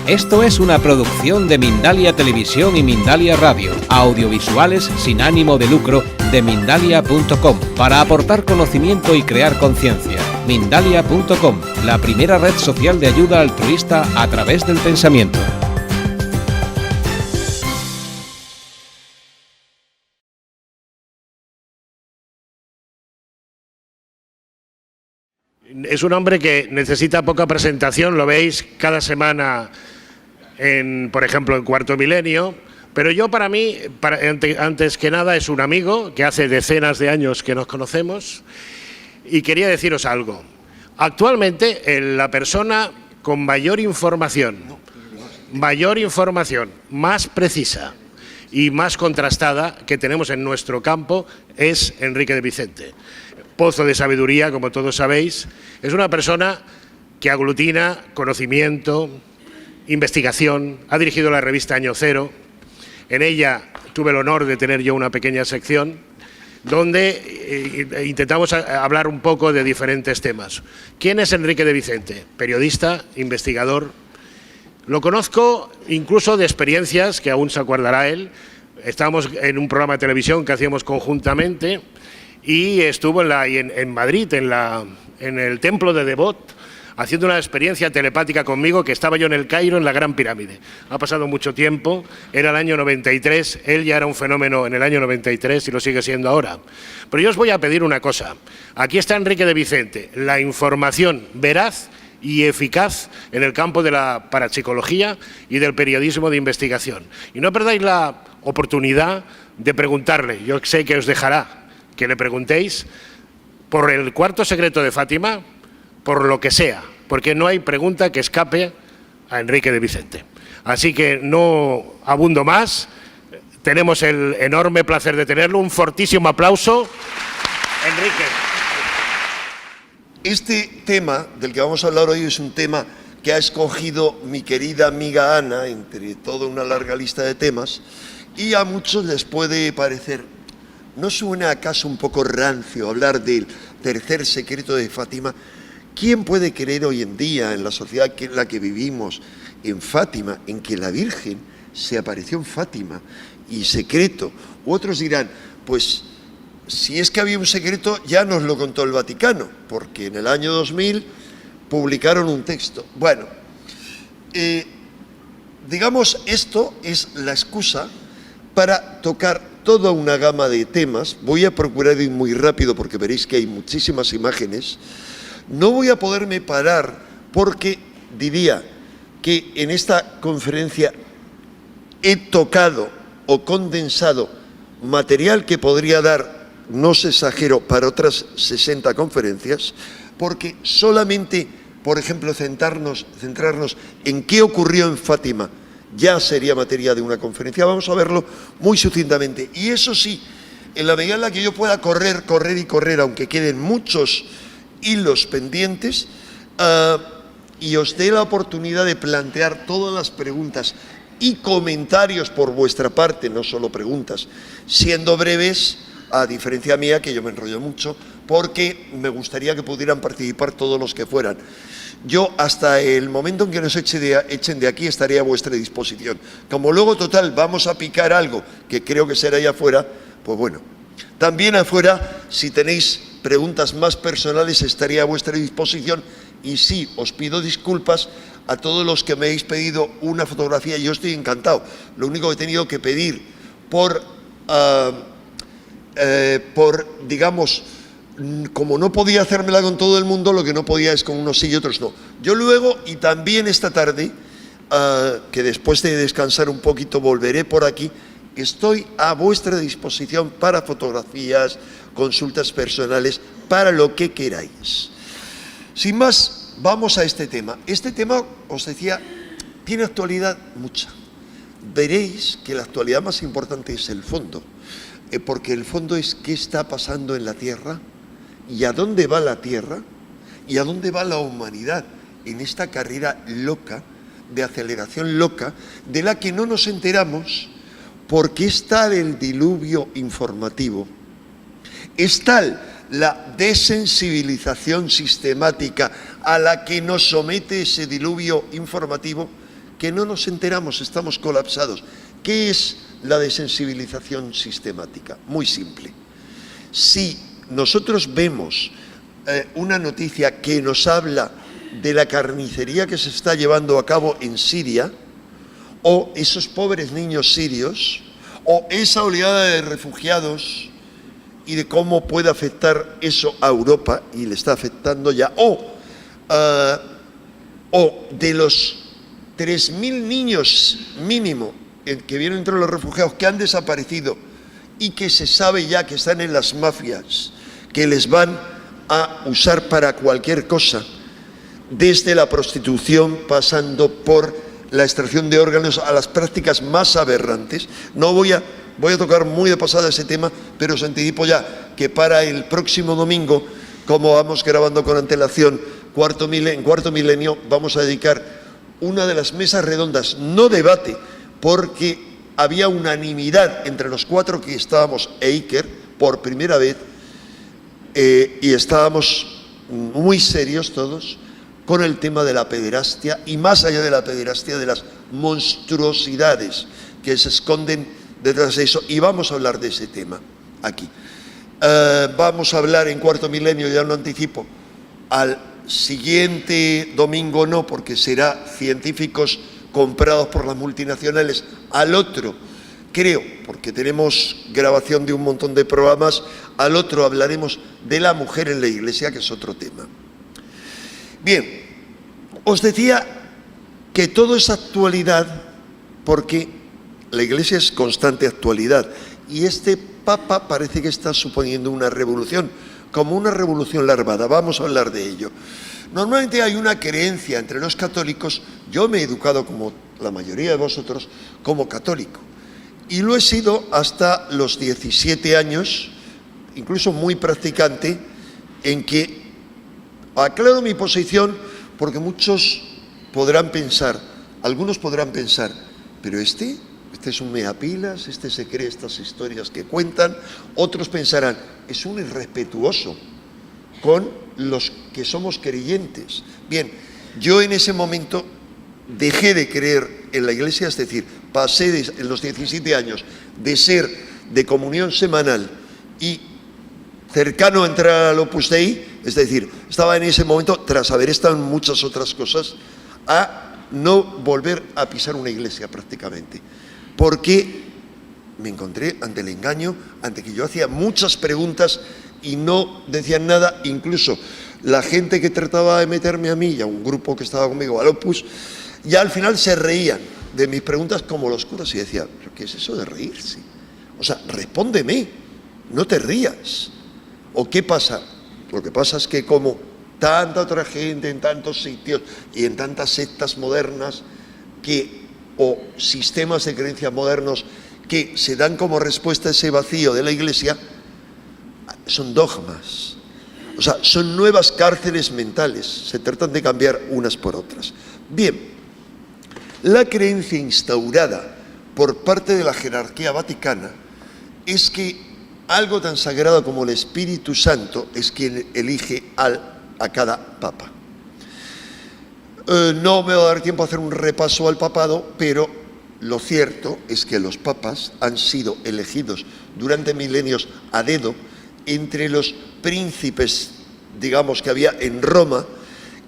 Esto es una producción de Mindalia Televisión y Mindalia Radio, audiovisuales sin ánimo de lucro de Mindalia.com, para aportar conocimiento y crear conciencia. Mindalia.com, la primera red social de ayuda altruista a través del pensamiento. Es un hombre que necesita poca presentación, lo veis cada semana, por ejemplo, en Cuarto Milenio, pero yo para mí, antes que nada, es un amigo que hace decenas de años que nos conocemos y quería deciros algo. Actualmente, la persona con mayor información, más precisa y más contrastada que tenemos en nuestro campo es Enrique de Vicente. Pozo de sabiduría, como todos sabéis, es una persona que aglutina conocimiento, investigación, ha dirigido la revista Año Cero. En ella tuve el honor de tener yo una pequeña sección donde intentamos hablar un poco de diferentes temas. ¿Quién es Enrique de Vicente? Periodista, investigador. Lo conozco incluso de experiencias que aún se acordará él. Estábamos en un programa de televisión que hacíamos conjuntamente y estuvo en Madrid, en el templo de Devot, haciendo una experiencia telepática conmigo, que estaba yo en el Cairo, en la Gran Pirámide. Ha pasado mucho tiempo, era el año 93, él ya era un fenómeno en el año 93 y lo sigue siendo ahora. Pero yo os voy a pedir una cosa. Aquí está Enrique de Vicente, la información veraz y eficaz en el campo de la parapsicología y del periodismo de investigación. Y no perdáis la oportunidad de preguntarle, yo sé que os dejará que le preguntéis por el cuarto secreto de Fátima, por lo que sea, porque no hay pregunta que escape a Enrique de Vicente. Así que no abundo más, tenemos el enorme placer de tenerlo, un fortísimo aplauso. Enrique. Este tema del que vamos a hablar hoy es un tema que ha escogido mi querida amiga Ana, entre toda una larga lista de temas, y a muchos les puede parecer, ¿no suena acaso un poco rancio hablar del tercer secreto de Fátima? ¿Quién puede creer hoy en día, en la sociedad en la que vivimos, en Fátima, en que la Virgen se apareció en Fátima y secreto? Otros dirán, pues si es que había un secreto ya nos lo contó el Vaticano, porque en el año 2000 publicaron un texto. Bueno, digamos, esto es la excusa para tocar toda una gama de temas. Voy a procurar ir muy rápido porque veréis que hay muchísimas imágenes. No voy a poderme parar porque diría que en esta conferencia he tocado o condensado material que podría dar, no os exagero, para otras 60 conferencias, porque solamente, por ejemplo, centrarnos en qué ocurrió en Fátima ya sería materia de una conferencia. Vamos a verlo muy sucintamente. Y eso sí, en la medida en la que yo pueda correr, aunque queden muchos hilos pendientes, y os dé la oportunidad de plantear todas las preguntas y comentarios por vuestra parte, no solo preguntas, siendo breves, a diferencia mía, que yo me enrollo mucho, porque me gustaría que pudieran participar todos los que fueran. Yo, hasta el momento en que nos echen de aquí, estaré a vuestra disposición. Como luego, total, vamos a picar algo que creo que será allá afuera, pues bueno. También afuera, si tenéis preguntas más personales, estaré a vuestra disposición. Y sí, os pido disculpas a todos los que me habéis pedido una fotografía. Yo estoy encantado. Lo único que he tenido que pedir por digamos, como no podía hacérmela con todo el mundo, lo que no podía es con unos sí y otros no. Yo luego, y también esta tarde, que después de descansar un poquito volveré por aquí, estoy a vuestra disposición para fotografías, consultas personales, para lo que queráis. Sin más, vamos a este tema. Este tema, os decía, tiene actualidad mucha. Veréis que la actualidad más importante es el fondo, porque el fondo es qué está pasando en la Tierra, y a dónde va la Tierra y a dónde va la humanidad en esta carrera loca, de aceleración loca, de la que no nos enteramos porque es tal el diluvio informativo, es tal la desensibilización sistemática a la que nos somete ese diluvio informativo, que no nos enteramos, estamos colapsados. ¿Qué es la desensibilización sistemática? Muy simple. Si nosotros vemos una noticia que nos habla de la carnicería que se está llevando a cabo en Siria, o esos pobres niños sirios, o esa oleada de refugiados y de cómo puede afectar eso a Europa, y le está afectando ya, o de los 3.000 niños mínimo que vienen entre los refugiados que han desaparecido y que se sabe ya que están en las mafias, que les van a usar para cualquier cosa, desde la prostitución, pasando por la extracción de órganos, a las prácticas más aberrantes. No voy a tocar muy de pasada ese tema, pero os anticipo ya que para el próximo domingo, como vamos grabando con antelación, en Cuarto Milenio, vamos a dedicar una de las mesas redondas, no debate, porque había unanimidad entre los 4 que estábamos, e Iker, por primera vez, y estábamos muy serios todos con el tema de la pederastia, y más allá de la pederastia, de las monstruosidades que se esconden detrás de eso, y vamos a hablar de ese tema aquí. Vamos a hablar en Cuarto Milenio, ya lo anticipo, al siguiente domingo no, porque será científicos comprados por las multinacionales, al otro, creo, porque tenemos grabación de un montón de programas, al otro hablaremos de la mujer en la Iglesia, que es otro tema. Bien, os decía que todo es actualidad porque la Iglesia es constante actualidad, y este Papa parece que está suponiendo una revolución, como una revolución larvada. Vamos a hablar de ello. Normalmente hay una creencia entre los católicos, yo me he educado, como la mayoría de vosotros, como católico, y lo he sido hasta los 17 años, incluso muy practicante, en que aclaro mi posición, porque muchos podrán pensar, algunos podrán pensar, pero este es un meapilas, este se cree estas historias que cuentan. Otros pensarán, es un irrespetuoso con los que somos creyentes. Bien, yo en ese momento dejé de creer en la Iglesia, es decir, pasé en los 17 años de ser de comunión semanal y cercano a entrar al Opus Dei, es decir, estaba en ese momento, tras haber estado en muchas otras cosas, a no volver a pisar una iglesia prácticamente, porque me encontré ante el engaño, ante que yo hacía muchas preguntas y no decían nada. Incluso la gente que trataba de meterme a mí y a un grupo que estaba conmigo, al Opus, ya al final se reían de mis preguntas como los curas, y decía, ¿pero qué es eso de reírse? O sea, respóndeme, no te rías. ¿O qué pasa? Lo que pasa es que, como tanta otra gente en tantos sitios y en tantas sectas modernas o sistemas de creencias modernos que se dan como respuesta a ese vacío de la Iglesia, son dogmas. O sea, son nuevas cárceles mentales. Se tratan de cambiar unas por otras. Bien, la creencia instaurada por parte de la jerarquía vaticana es que algo tan sagrado como el Espíritu Santo es quien elige a cada papa. No me va a dar tiempo a hacer un repaso al papado, pero lo cierto es que los papas han sido elegidos durante milenios a dedo entre los príncipes, digamos, que había en Roma,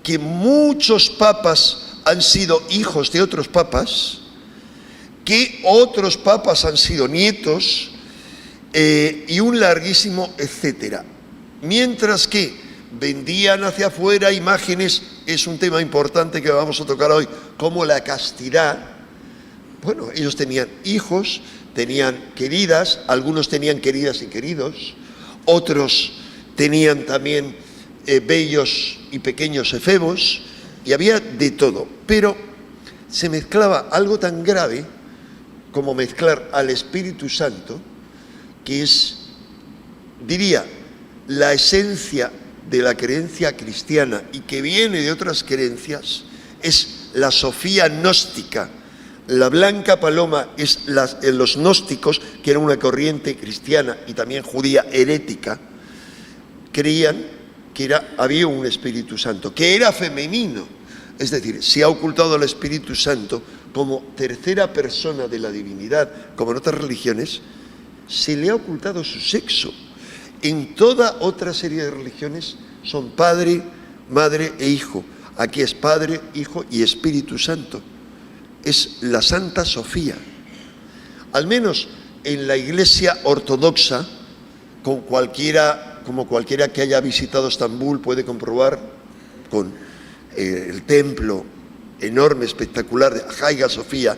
que muchos papas han sido hijos de otros papas, que otros papas han sido nietos, y un larguísimo etcétera. Mientras que vendían hacia afuera imágenes, es un tema importante que vamos a tocar hoy, como la castidad. Bueno, ellos tenían hijos, tenían queridas, algunos tenían queridas y queridos, otros tenían también bellos y pequeños efebos, y había de todo. Pero se mezclaba algo tan grave como mezclar al Espíritu Santo, que es, diría, la esencia de la creencia cristiana y que viene de otras creencias, es la sofía gnóstica. La blanca paloma es los gnósticos, que era una corriente cristiana y también judía herética, creían que había un Espíritu Santo, que era femenino. Es decir, se ha ocultado el Espíritu Santo como tercera persona de la divinidad, como en otras religiones, se le ha ocultado su sexo. En toda otra serie de religiones son Padre, Madre e Hijo. Aquí es Padre, Hijo y Espíritu Santo. Es la Santa Sofía. Al menos en la Iglesia ortodoxa, como cualquiera que haya visitado Estambul puede comprobar, con el templo enorme, espectacular de Hagia Sofía,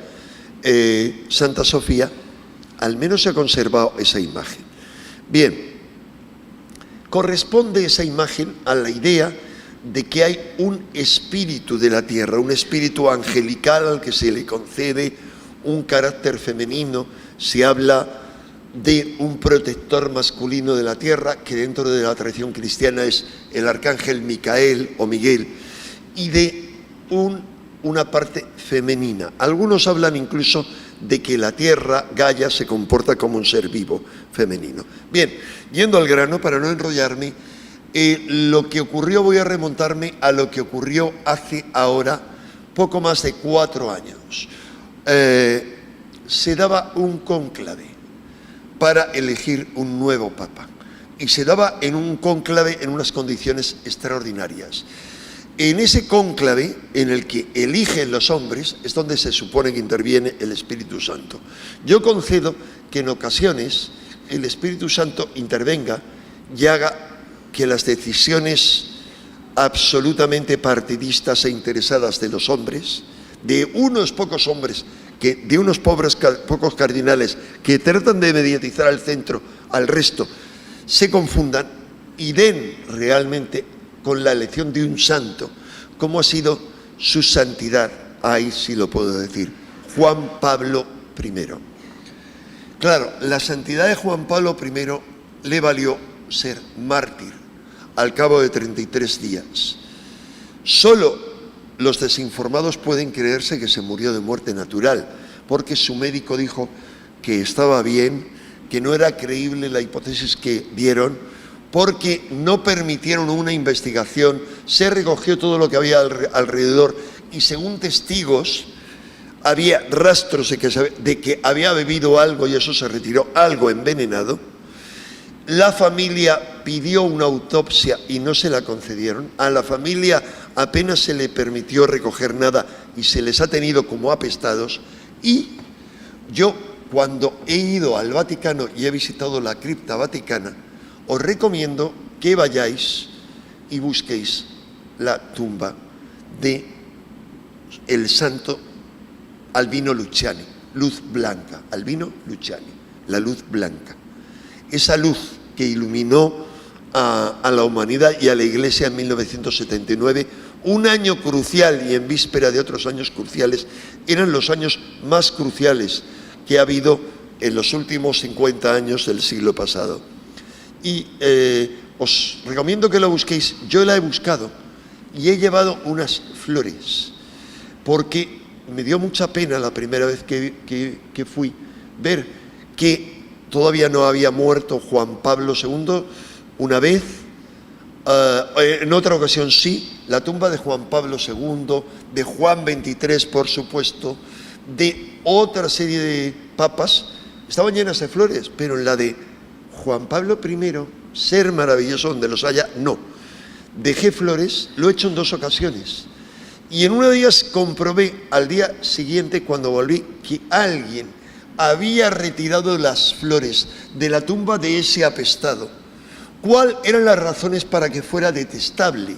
Santa Sofía, al menos se ha conservado esa imagen. Bien, corresponde esa imagen a la idea de que hay un espíritu de la tierra, un espíritu angelical al que se le concede un carácter femenino. Se habla de un protector masculino de la tierra, que dentro de la tradición cristiana es el arcángel Micael o Miguel, y de una parte femenina. Algunos hablan incluso de que la tierra, Gaia, se comporta como un ser vivo femenino. Bien, yendo al grano, para no enrollarme, lo que ocurrió, voy a remontarme a lo que ocurrió hace ahora poco más de 4 años. Se daba un cónclave para elegir un nuevo papa, y se daba en un cónclave en unas condiciones extraordinarias. En ese cónclave en el que eligen los hombres es donde se supone que interviene el Espíritu Santo. Yo concedo que en ocasiones el Espíritu Santo intervenga y haga que las decisiones absolutamente partidistas e interesadas de los hombres, de unos pocos hombres, de unos pocos cardinales que tratan de mediatizar al centro, al resto, se confundan y den realmente con la elección de un santo, como ha sido su santidad, ahí sí lo puedo decir, Juan Pablo I. Claro, la santidad de Juan Pablo I le valió ser mártir al cabo de 33 días. Solo los desinformados pueden creerse que se murió de muerte natural, porque su médico dijo que estaba bien, que no era creíble la hipótesis que dieron, porque no permitieron una investigación, se recogió todo lo que había alrededor y según testigos había rastros de que había bebido algo y eso se retiró, algo envenenado. La familia pidió una autopsia y no se la concedieron. A la familia apenas se le permitió recoger nada y se les ha tenido como apestados. Y yo, cuando he ido al Vaticano y he visitado la cripta vaticana, os recomiendo que vayáis y busquéis la tumba de el santo Albino Luciani, luz blanca, Albino Luciani, la luz blanca. Esa luz que iluminó a la humanidad y a la Iglesia en 1979, un año crucial y en víspera de otros años cruciales, eran los años más cruciales que ha habido en los últimos 50 años del siglo pasado. Y os recomiendo que lo busquéis. Yo la he buscado y he llevado unas flores, porque me dio mucha pena la primera vez que fui ver que todavía no había muerto Juan Pablo II. Una vez, en otra ocasión sí, la tumba de Juan Pablo II, de Juan XXIII, por supuesto, de otra serie de papas, estaban llenas de flores, pero en la de Juan Pablo I, ser maravilloso donde los haya, no. Dejé flores, lo he hecho en 2 ocasiones. Y en una de ellas comprobé al día siguiente, cuando volví, que alguien había retirado las flores de la tumba de ese apestado. ¿Cuáles eran las razones para que fuera detestable?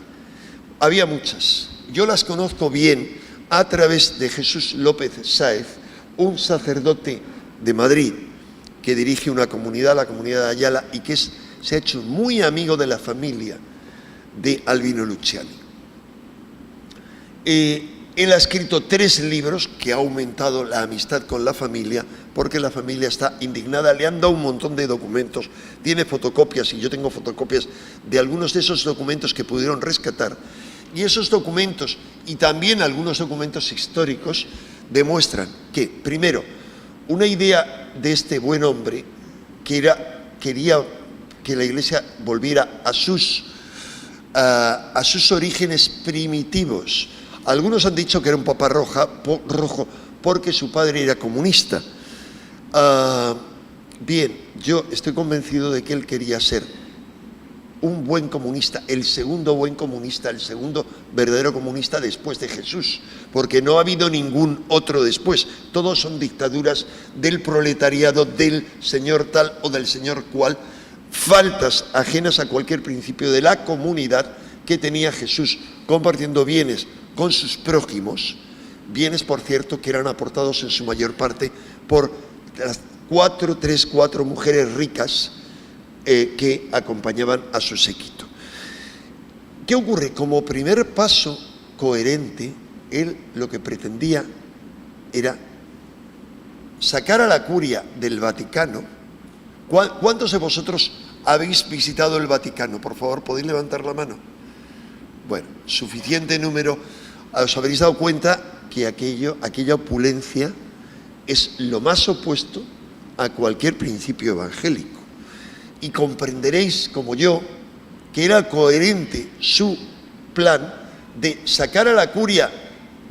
Había muchas. Yo las conozco bien a través de Jesús López Sáez, un sacerdote de Madrid, que dirige una comunidad, la comunidad de Ayala, y que se ha hecho muy amigo de la familia de Albino Luciani. Él ha escrito 3 libros que ha aumentado la amistad con la familia, porque la familia está indignada, le han dado un montón de documentos, tiene fotocopias, y yo tengo fotocopias de algunos de esos documentos que pudieron rescatar, y esos documentos, y también algunos documentos históricos, demuestran que, primero, una idea de este buen hombre quería que la Iglesia volviera a sus orígenes primitivos, Algunos han dicho que era un papa rojo porque su padre era comunista. Bien, yo estoy convencido de que él quería ser un buen comunista, el segundo buen comunista, el segundo verdadero comunista después de Jesús, porque no ha habido ningún otro después. Todos son dictaduras del proletariado, del señor tal o del señor cual, faltas ajenas a cualquier principio de la comunidad que tenía Jesús, compartiendo bienes con sus prójimos, bienes, por cierto, que eran aportados en su mayor parte por las cuatro mujeres ricas que acompañaban a su séquito. ¿Qué ocurre? Como primer paso coherente, él lo que pretendía era sacar a la curia del Vaticano. ¿Cuántos de vosotros habéis visitado el Vaticano? Por favor, ¿podéis levantar la mano? Bueno, suficiente número. Os habréis dado cuenta que aquella opulencia es lo más opuesto a cualquier principio evangélico. Y comprenderéis, como yo, que era coherente su plan de sacar a la curia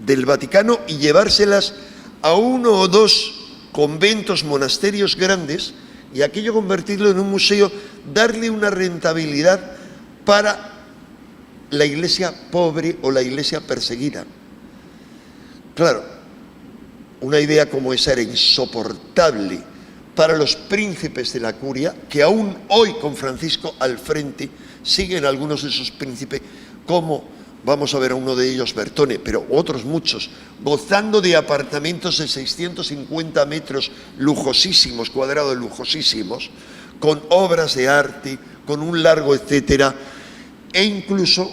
del Vaticano y llevárselas a uno o dos conventos, monasterios grandes, y aquello convertirlo en un museo, darle una rentabilidad para la iglesia pobre o la iglesia perseguida. Claro, una idea como esa era insoportable para los príncipes de la curia, que aún hoy con Francisco al frente siguen algunos de esos príncipes, como vamos a ver a uno de ellos, Bertone, pero otros muchos, gozando de apartamentos de 650 metros lujosísimos, cuadrados lujosísimos, con obras de arte, con un largo etcétera, e incluso,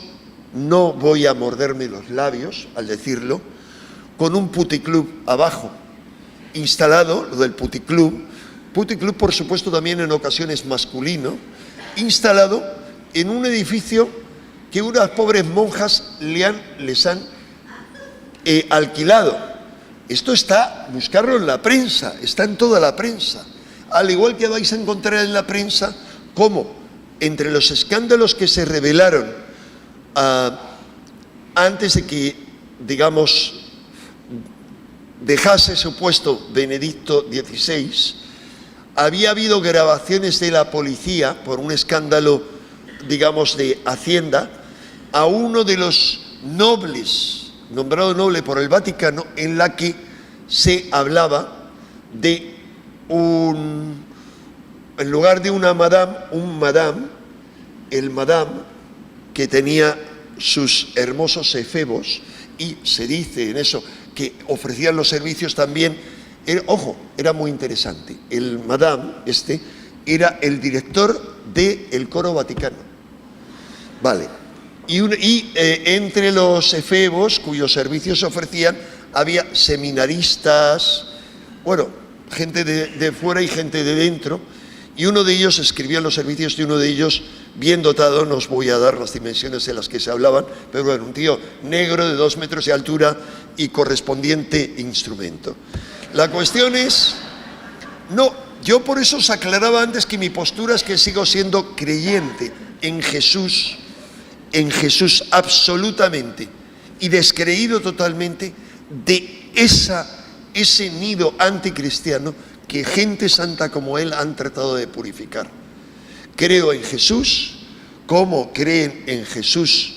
no voy a morderme los labios al decirlo, con un puticlub abajo, instalado, lo del puticlub, por supuesto también en ocasiones masculino, instalado en un edificio que unas pobres monjas les han alquilado. Esto está, buscarlo en la prensa, está en toda la prensa. Al igual que vais a encontrar en la prensa cómo entre los escándalos que se revelaron antes de que, digamos, dejase su puesto Benedicto XVI, había habido grabaciones de la policía por un escándalo, digamos, de Hacienda, a uno de los nobles, nombrado noble por el Vaticano, en la que se hablaba de en lugar de una madame, el madame que tenía sus hermosos efebos, y se dice en eso que ofrecían los servicios también. Ojo, era muy interesante. El madame era el director del coro vaticano. Vale. Y entre los efebos cuyos servicios se ofrecían había seminaristas, bueno, gente de fuera y gente de dentro. Y uno de ellos escribía los servicios de uno de ellos bien dotado, no os voy a dar las dimensiones de las que se hablaban, pero bueno, un tío negro de 2 metros de altura y correspondiente instrumento. La cuestión es, no, yo por eso os aclaraba antes que mi postura es que sigo siendo creyente en Jesús absolutamente, y descreído totalmente de ese nido anticristiano que gente santa como él han tratado de purificar. Creo en Jesús, como creen en Jesús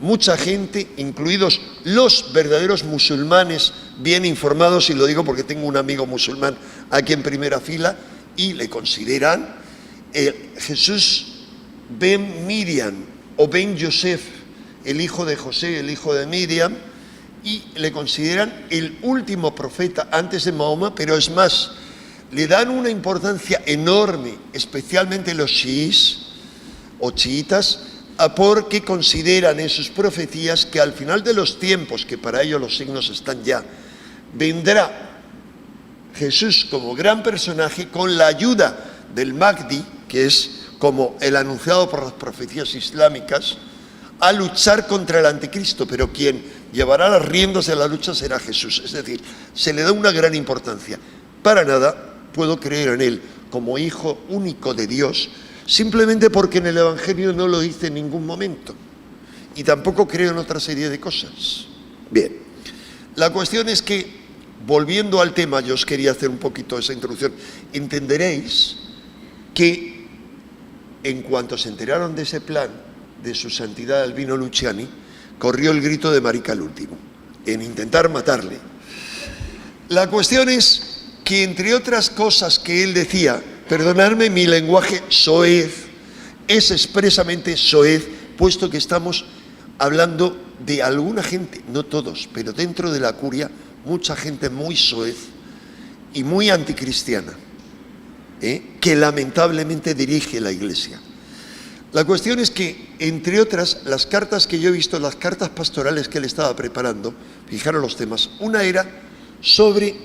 mucha gente, incluidos los verdaderos musulmanes bien informados, y lo digo porque tengo un amigo musulmán aquí en primera fila, y le consideran Jesús ben Miriam o ben Yosef, el hijo de José, el hijo de Miriam, y le consideran el último profeta antes de Mahoma, pero es más, le dan una importancia enorme, especialmente los chiíes o chiitas, porque consideran en sus profecías que al final de los tiempos, que para ellos los signos están ya, vendrá Jesús como gran personaje con la ayuda del Mahdi, que es como el anunciado por las profecías islámicas, a luchar contra el anticristo, pero quien llevará las riendas de la lucha será Jesús. Es decir, se le da una gran importancia. Para nada puedo creer en él como hijo único de Dios, simplemente porque en el Evangelio no lo dice en ningún momento. Y tampoco creo en otra serie de cosas. Bien, la cuestión es que, volviendo al tema, yo os quería hacer un poquito esa introducción. Entenderéis que en cuanto se enteraron de ese plan de su santidad Albino Luciani, corrió el grito de Marica el último, en intentar matarle. La cuestión es que, entre otras cosas que él decía, perdonadme mi lenguaje soez, es expresamente soez, puesto que estamos hablando de alguna gente, no todos, pero dentro de la curia, mucha gente muy soez y muy anticristiana, que lamentablemente dirige la Iglesia. La cuestión es que, entre otras, las cartas que yo he visto, las cartas pastorales que él estaba preparando, fijaros los temas, una era sobre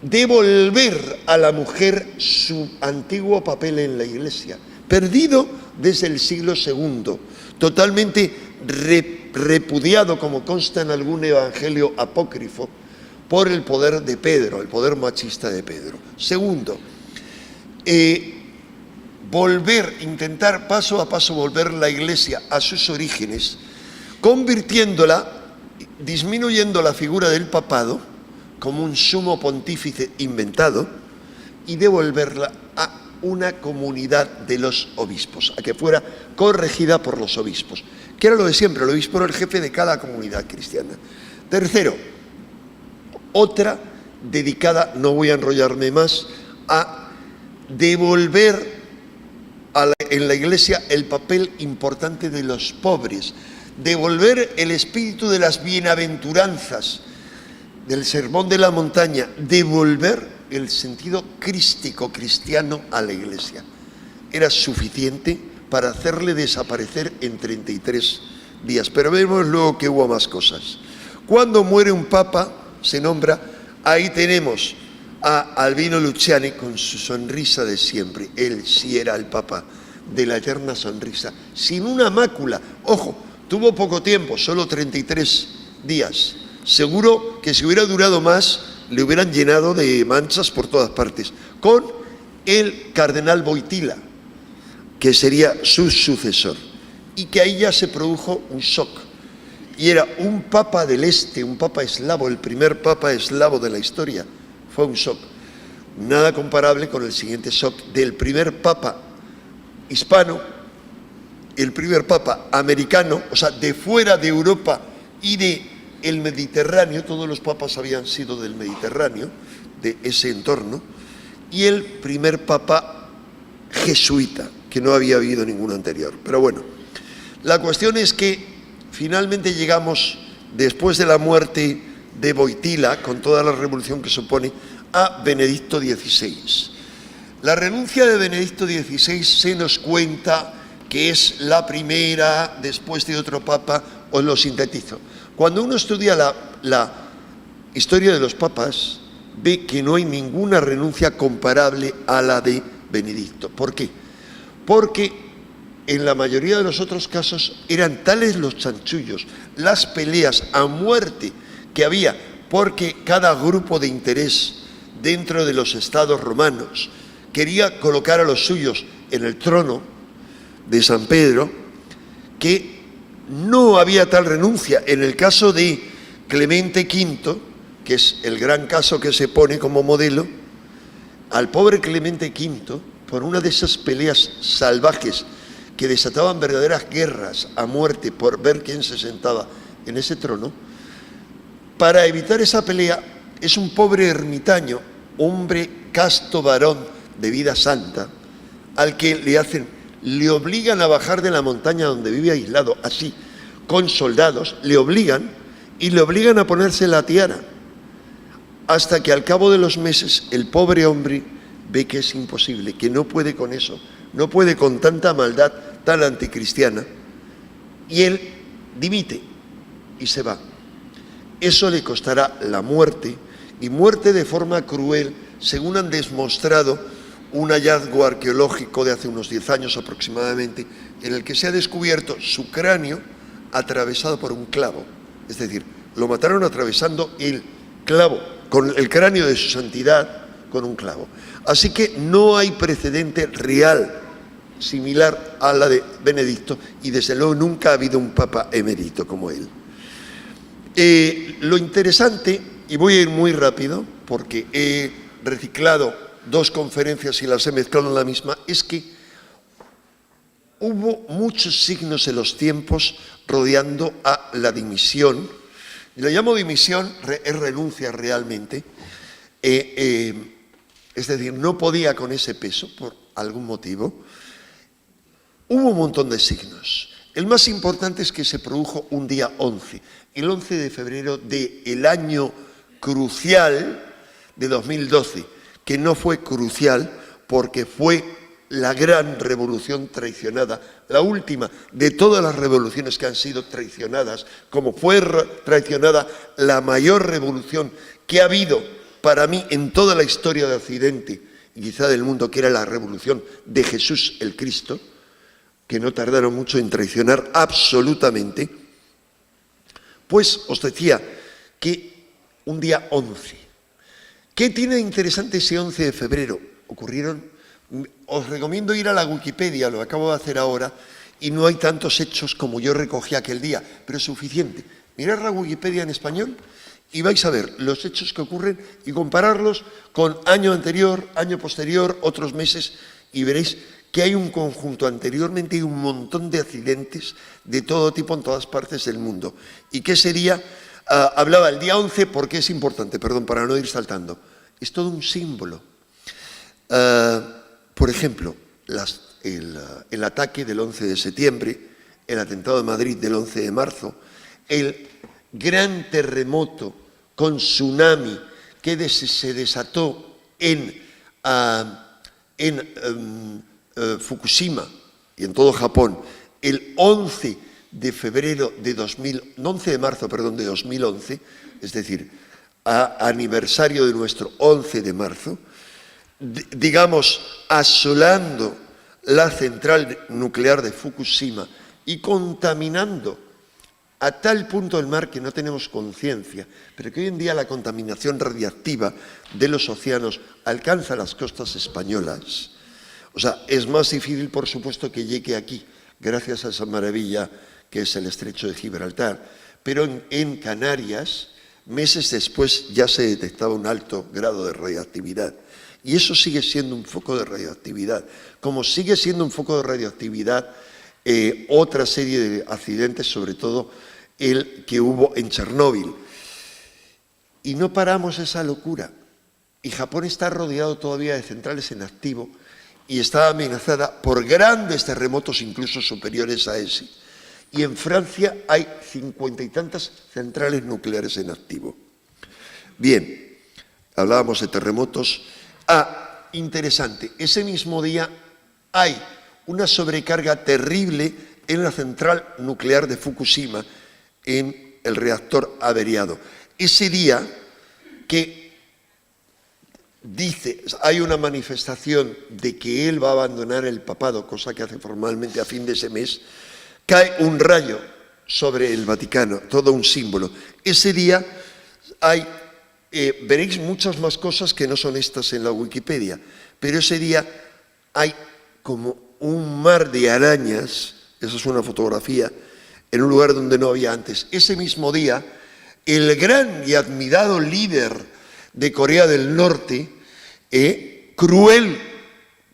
devolver a la mujer su antiguo papel en la Iglesia, perdido desde el siglo II, totalmente repudiado, como consta en algún evangelio apócrifo, por el poder de Pedro, el poder machista de Pedro. Segundo, intentar paso a paso volver la Iglesia a sus orígenes, convirtiéndola, disminuyendo la figura del papado como un sumo pontífice inventado y devolverla a una comunidad de los obispos, a que fuera corregida por los obispos, que era lo de siempre, el obispo era el jefe de cada comunidad cristiana. Tercero, otra dedicada, no voy a enrollarme más, a devolver en la Iglesia el papel importante de los pobres, devolver el espíritu de las bienaventuranzas, del sermón de la montaña, devolver el sentido crístico cristiano a la Iglesia. Era suficiente para hacerle desaparecer en 33 días. Pero vemos luego que hubo más cosas. Cuando muere un papa, se nombra, ahí tenemos a Albino Luciani con su sonrisa de siempre. Él sí era el papa de la eterna sonrisa, sin una mácula. Ojo, tuvo poco tiempo, solo 33 días. Seguro que si hubiera durado más, le hubieran llenado de manchas por todas partes. Con el cardenal Wojtyła, que sería su sucesor. Y que ahí ya se produjo un shock. Y era un papa del este, un papa eslavo, el primer papa eslavo de la historia. Fue un shock. Nada comparable con el siguiente shock del primer papa hispano, el primer papa americano, o sea, de fuera de Europa y de el Mediterráneo. Todos los papas habían sido del Mediterráneo, de ese entorno, y el primer papa jesuita, que no había habido ningún anterior. Pero bueno, la cuestión es que finalmente llegamos, después de la muerte de Wojtyła, con toda la revolución que supone, a Benedicto XVI. La renuncia de Benedicto XVI se nos cuenta que es la primera después de otro papa. Os lo sintetizo. Cuando uno estudia la historia de los papas, ve que no hay ninguna renuncia comparable a la de Benedicto. ¿Por qué? Porque en la mayoría de los otros casos eran tales los chanchullos, las peleas a muerte que había, porque cada grupo de interés dentro de los estados romanos quería colocar a los suyos en el trono de San Pedro, que no había tal renuncia. En el caso de Clemente V, que es el gran caso que se pone como modelo, al pobre Clemente V, por una de esas peleas salvajes que desataban verdaderas guerras a muerte por ver quién se sentaba en ese trono, para evitar esa pelea, es un pobre ermitaño, hombre casto varón de vida santa, al que le obligan a bajar de la montaña donde vive aislado, así, con soldados, le obligan a ponerse la tiara, hasta que al cabo de los meses el pobre hombre ve que es imposible, que no puede con eso, no puede con tanta maldad tan anticristiana, y él dimite y se va. Eso le costará la muerte, y muerte de forma cruel, según han demostrado un hallazgo arqueológico de hace unos 10 años aproximadamente, en el que se ha descubierto su cráneo atravesado por un clavo. Es decir, lo mataron atravesando el clavo, con el cráneo de su santidad, con un clavo. Así que no hay precedente real similar a la de Benedicto, y desde luego nunca ha habido un papa emérito como él. Lo interesante, y voy a ir muy rápido, porque he reciclado dos conferencias y las he mezclado en la misma, es que hubo muchos signos en los tiempos rodeando a la dimisión. Lo llamo dimisión, es renuncia realmente. Es decir, no podía con ese peso por algún motivo. Hubo un montón de signos. El más importante es que se produjo un día 11, el 11 de febrero del año crucial de 2012, que no fue crucial porque fue la gran revolución traicionada, la última de todas las revoluciones que han sido traicionadas, como fue traicionada la mayor revolución que ha habido para mí en toda la historia de Occidente y quizá del mundo, que era la revolución de Jesús el Cristo, que no tardaron mucho en traicionar absolutamente. Pues os decía que un día 11. ¿Qué tiene de interesante ese 11 de febrero? Os recomiendo ir a la Wikipedia, lo acabo de hacer ahora, y no hay tantos hechos como yo recogí aquel día, pero es suficiente. Mirad la Wikipedia en español y vais a ver los hechos que ocurren y compararlos con año anterior, año posterior, otros meses, y veréis que hay un conjunto anteriormente y un montón de accidentes de todo tipo en todas partes del mundo. ¿Y qué sería? Hablaba el día 11 porque es importante, perdón, para no ir saltando. Es todo un símbolo. Por ejemplo, el ataque del 11 de septiembre, el atentado de Madrid del 11 de marzo, el gran terremoto con tsunami que se desató en Fukushima y en todo Japón el 11 de febrero de 11 de marzo, perdón, de 2011, es decir, aniversario de nuestro 11 de marzo, digamos, asolando la central nuclear de Fukushima y contaminando a tal punto el mar que no tenemos conciencia, pero que hoy en día la contaminación radiactiva de los océanos alcanza las costas españolas. O sea, es más difícil, por supuesto, que llegue aquí, gracias a esa maravilla que es el Estrecho de Gibraltar. Pero en Canarias, meses después, ya se detectaba un alto grado de radioactividad. Y eso sigue siendo un foco de radioactividad. Como sigue siendo un foco de radioactividad, otra serie de accidentes, sobre todo el que hubo en Chernóbil. Y no paramos esa locura. Y Japón está rodeado todavía de centrales en activo, y está amenazada por grandes terremotos incluso superiores a ese. Y en Francia hay 50 y tantas centrales nucleares en activo. Bien, hablábamos de terremotos. Interesante, ese mismo día hay una sobrecarga terrible en la central nuclear de Fukushima, en el reactor averiado. Ese día que dice, hay una manifestación de que él va a abandonar el papado, cosa que hace formalmente a fin de ese mes, cae un rayo sobre el Vaticano, todo un símbolo. Ese día hay, veréis muchas más cosas que no son estas en la Wikipedia, pero ese día hay como un mar de arañas, esa es una fotografía, en un lugar donde no había antes. Ese mismo día, el gran y admirado líder de Corea del Norte, cruel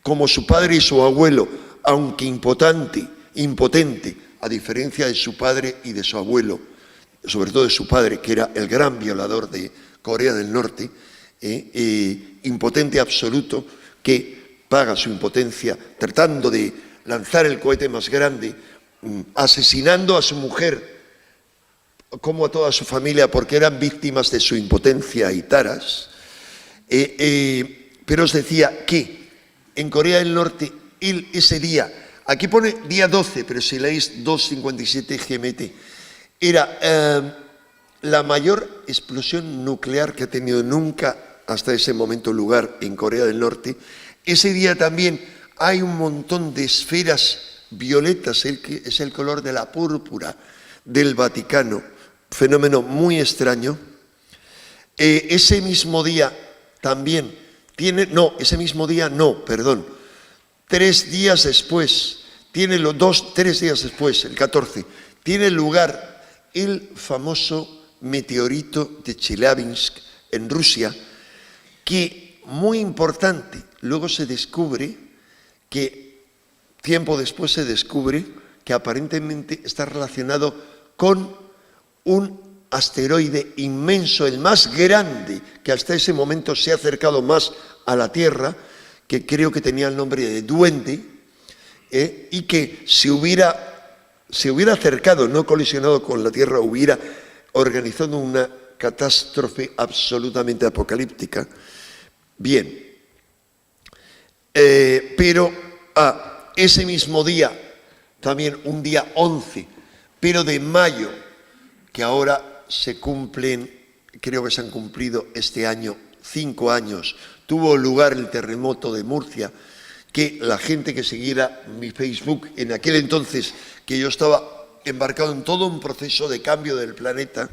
como su padre y su abuelo, aunque impotente, a diferencia de su padre y de su abuelo, sobre todo de su padre, que era el gran violador de Corea del Norte, impotente absoluto, que paga su impotencia tratando de lanzar el cohete más grande, asesinando a su mujer, como a toda su familia, porque eran víctimas de su impotencia y taras. Pero os decía que en Corea del Norte, ese día, aquí pone día 12, pero si leéis 2:57 GMT, era la mayor explosión nuclear que ha tenido nunca hasta ese momento lugar en Corea del Norte. Ese día también hay un montón de esferas violetas, es el color de la púrpura del Vaticano, fenómeno muy extraño. Ese mismo día también ese mismo día no, perdón, 3 días después, 3 días después, el 14, tiene lugar el famoso meteorito de Chelyabinsk en Rusia, que, muy importante, luego se descubre que, tiempo después se descubre que aparentemente está relacionado con un asteroide inmenso, el más grande que hasta ese momento se ha acercado más a la Tierra, que creo que tenía el nombre de Duende, y que se hubiera acercado, no colisionado con la Tierra, hubiera organizado una catástrofe absolutamente apocalíptica. Bien, pero ese mismo día, también un día 11, pero de mayo, que ahora se cumplen, creo que se han cumplido este año 5 años, tuvo lugar el terremoto de Murcia, que la gente que siguiera mi Facebook en aquel entonces, que yo estaba embarcado en todo un proceso de cambio del planeta,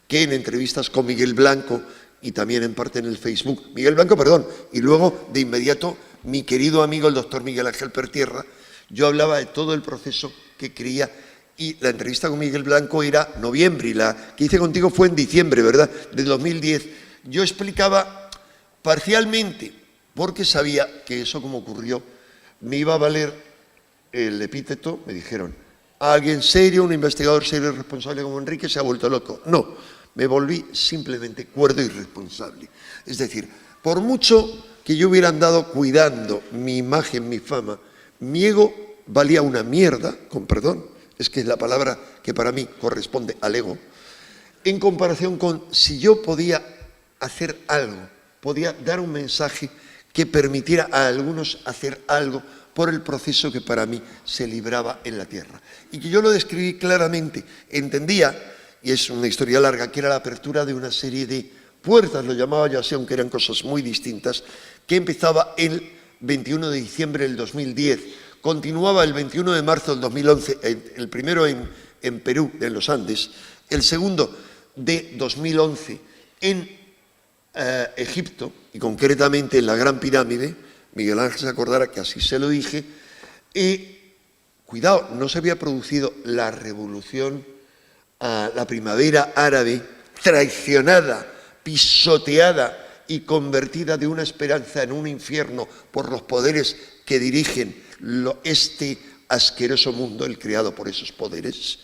que en entrevistas con Miguel Blanco y también en parte en el Facebook, y luego de inmediato mi querido amigo el doctor Miguel Ángel Pertierra, yo hablaba de todo el proceso que creía, y la entrevista con Miguel Blanco era noviembre, y la que hice contigo fue en diciembre, ¿verdad?, de 2010. Yo explicaba parcialmente, porque sabía que eso, como ocurrió, me iba a valer el epíteto, me dijeron, alguien serio, un investigador serio y responsable como Enrique se ha vuelto loco. No, me volví simplemente cuerdo y responsable. Es decir, por mucho que yo hubiera andado cuidando mi imagen, mi fama, mi ego valía una mierda, con perdón, es que es la palabra que para mí corresponde al ego, en comparación con si yo podía hacer algo, podía dar un mensaje que permitiera a algunos hacer algo por el proceso que para mí se libraba en la Tierra. Y que yo lo describí claramente, entendía, y es una historia larga, que era la apertura de una serie de puertas, lo llamaba yo así, aunque eran cosas muy distintas, que empezaba el 21 de diciembre del 2010, continuaba el 21 de marzo del 2011, el primero en Perú, en los Andes, el segundo de 2011 en Egipto, y concretamente en la Gran Pirámide. Miguel Ángel se acordará que así se lo dije, y cuidado, no se había producido la revolución, la primavera árabe, traicionada, pisoteada y convertida de una esperanza en un infierno por los poderes que dirigen este asqueroso mundo, el creado por esos poderes.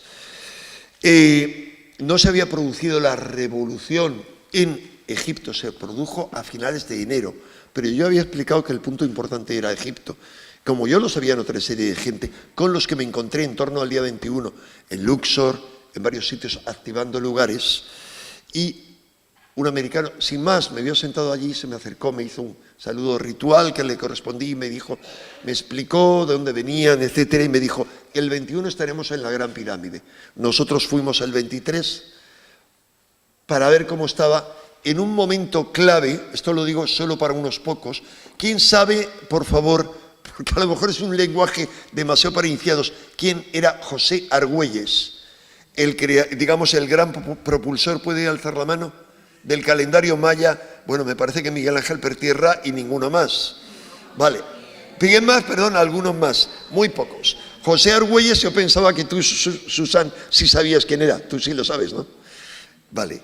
No se había producido la revolución en Egipto, se produjo a finales de enero, pero yo había explicado que el punto importante era Egipto. Como yo lo sabían otra serie de gente con los que me encontré en torno al día 21 en Luxor, en varios sitios activando lugares, y un americano, sin más, me vio sentado allí, se me acercó, me hizo un saludo ritual que le correspondí y me dijo, me explicó de dónde venían, etcétera, y me dijo, el 21 estaremos en la Gran Pirámide. Nosotros fuimos el 23 para ver cómo estaba en un momento clave, esto lo digo solo para unos pocos. ¿Quién sabe, por favor, porque a lo mejor es un lenguaje demasiado para iniciados, quién era José Argüelles? Digamos, el gran propulsor, ¿puede alzar la mano?, del calendario maya. Bueno, me parece que Miguel Ángel Pertierra y ninguno más. Vale. ¿Piden más? Perdón, algunos más. Muy pocos. José Argüelles, yo pensaba que tú, Susan, sí sabías quién era. Tú sí lo sabes, ¿no? Vale.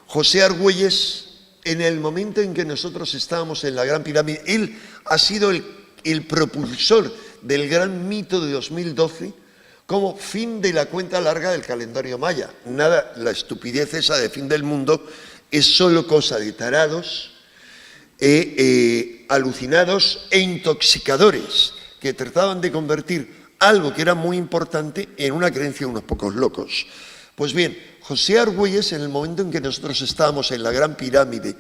José Argüelles, en el momento en que nosotros estábamos en la Gran Pirámide, él ha sido el propulsor del gran mito de 2012 como fin de la cuenta larga del calendario maya. Nada, la estupidez esa de fin del mundo es solo cosa de tarados, alucinados e intoxicadores, que trataban de convertir algo que era muy importante en una creencia de unos pocos locos. Pues bien, José Argüelles, en el momento en que nosotros estábamos en la Gran Pirámide,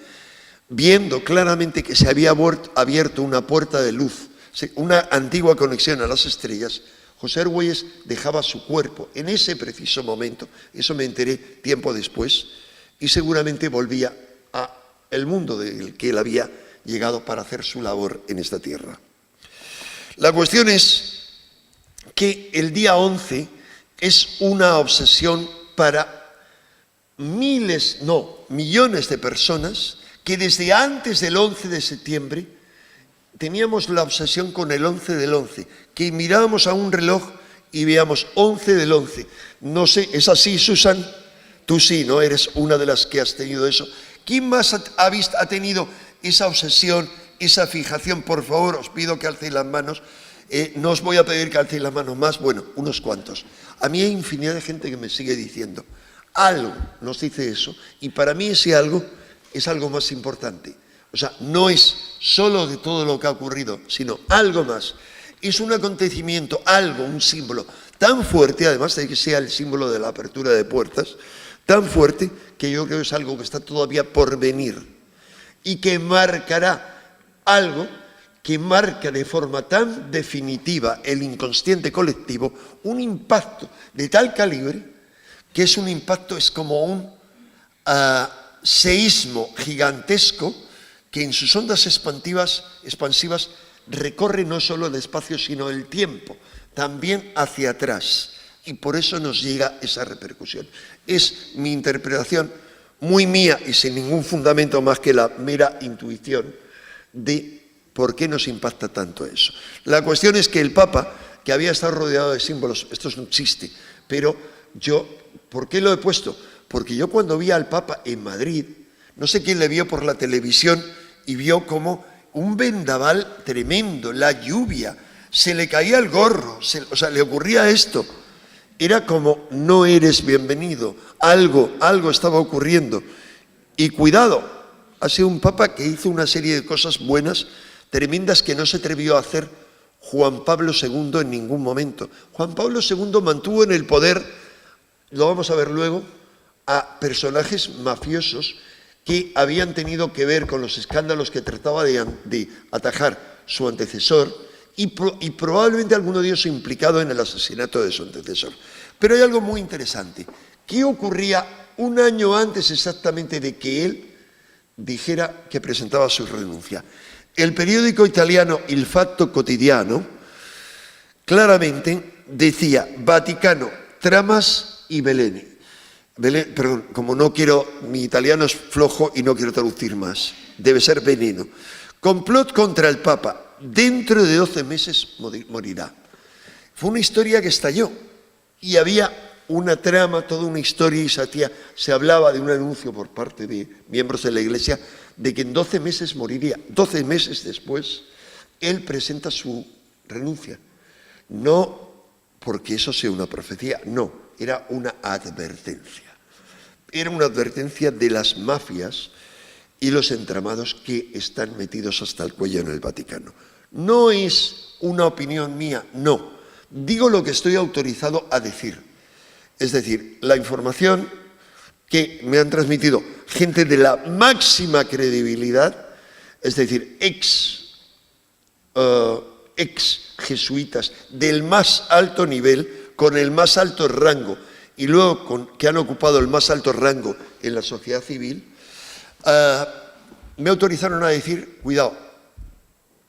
viendo claramente que se había abierto una puerta de luz, una antigua conexión a las estrellas, José Argüelles dejaba su cuerpo en ese preciso momento, eso me enteré tiempo después, y seguramente volvía al mundo del que él había llegado para hacer su labor en esta tierra. La cuestión es que el día 11 es una obsesión para millones de personas que desde antes del 11 de septiembre teníamos la obsesión con el 11 del 11, que mirábamos a un reloj y veíamos 11 del 11. No sé, ¿es así, Susan? Tú sí, ¿no? Eres una de las que has tenido eso. ¿Quién más ha tenido esa obsesión, esa fijación? Por favor, os pido que alcéis las manos. No os voy a pedir que alcéis las manos más, bueno, unos cuantos. A mí hay infinidad de gente que me sigue diciendo, algo nos dice eso, y para mí ese algo es algo más importante. O sea, no es solo de todo lo que ha ocurrido, sino algo más. Es un acontecimiento, algo, un símbolo tan fuerte, además de que sea el símbolo de la apertura de puertas, tan fuerte que yo creo que es algo que está todavía por venir y que marcará algo que marca de forma tan definitiva el inconsciente colectivo, un impacto de tal calibre que es un impacto, es como un seísmo gigantesco que en sus ondas expansivas recorre no solo el espacio sino el tiempo, también hacia atrás, y por eso nos llega esa repercusión. Es mi interpretación muy mía y sin ningún fundamento más que la mera intuición de por qué nos impacta tanto eso. La cuestión es que el Papa, que había estado rodeado de símbolos, esto es un chiste, pero yo, ¿por qué lo he puesto? Porque yo cuando vi al Papa en Madrid, no sé quién le vio por la televisión y vio como un vendaval tremendo, la lluvia, se le caía el gorro, o sea, le ocurría esto. Era como, no eres bienvenido, algo estaba ocurriendo. Y cuidado, ha sido un Papa que hizo una serie de cosas buenas, tremendas, que no se atrevió a hacer Juan Pablo II en ningún momento. Juan Pablo II mantuvo en el poder, lo vamos a ver luego, a personajes mafiosos que habían tenido que ver con los escándalos que trataba de atajar su antecesor y probablemente alguno de ellos implicado en el asesinato de su antecesor. Pero hay algo muy interesante. ¿Qué ocurría un año antes exactamente de que él dijera que presentaba su renuncia? El periódico italiano Il Fatto Quotidiano claramente decía Vaticano, tramas y veleni. Perdón, como no quiero, mi italiano es flojo y no quiero traducir más, debe ser veneno. Complot contra el Papa, dentro de 12 meses morirá. Fue una historia que estalló y había una trama, toda una historia, y se hablaba de un anuncio por parte de miembros de la Iglesia de que en 12 meses moriría. 12 meses después, él presenta su renuncia. No porque eso sea una profecía, no, era una advertencia. Era una advertencia de las mafias y los entramados que están metidos hasta el cuello en el Vaticano. No es una opinión mía, no. Digo lo que estoy autorizado a decir. Es decir, la información que me han transmitido gente de la máxima credibilidad, es decir, ex jesuitas del más alto nivel, con el más alto rango, y luego que han ocupado el más alto rango en la sociedad civil, me autorizaron a decir, cuidado,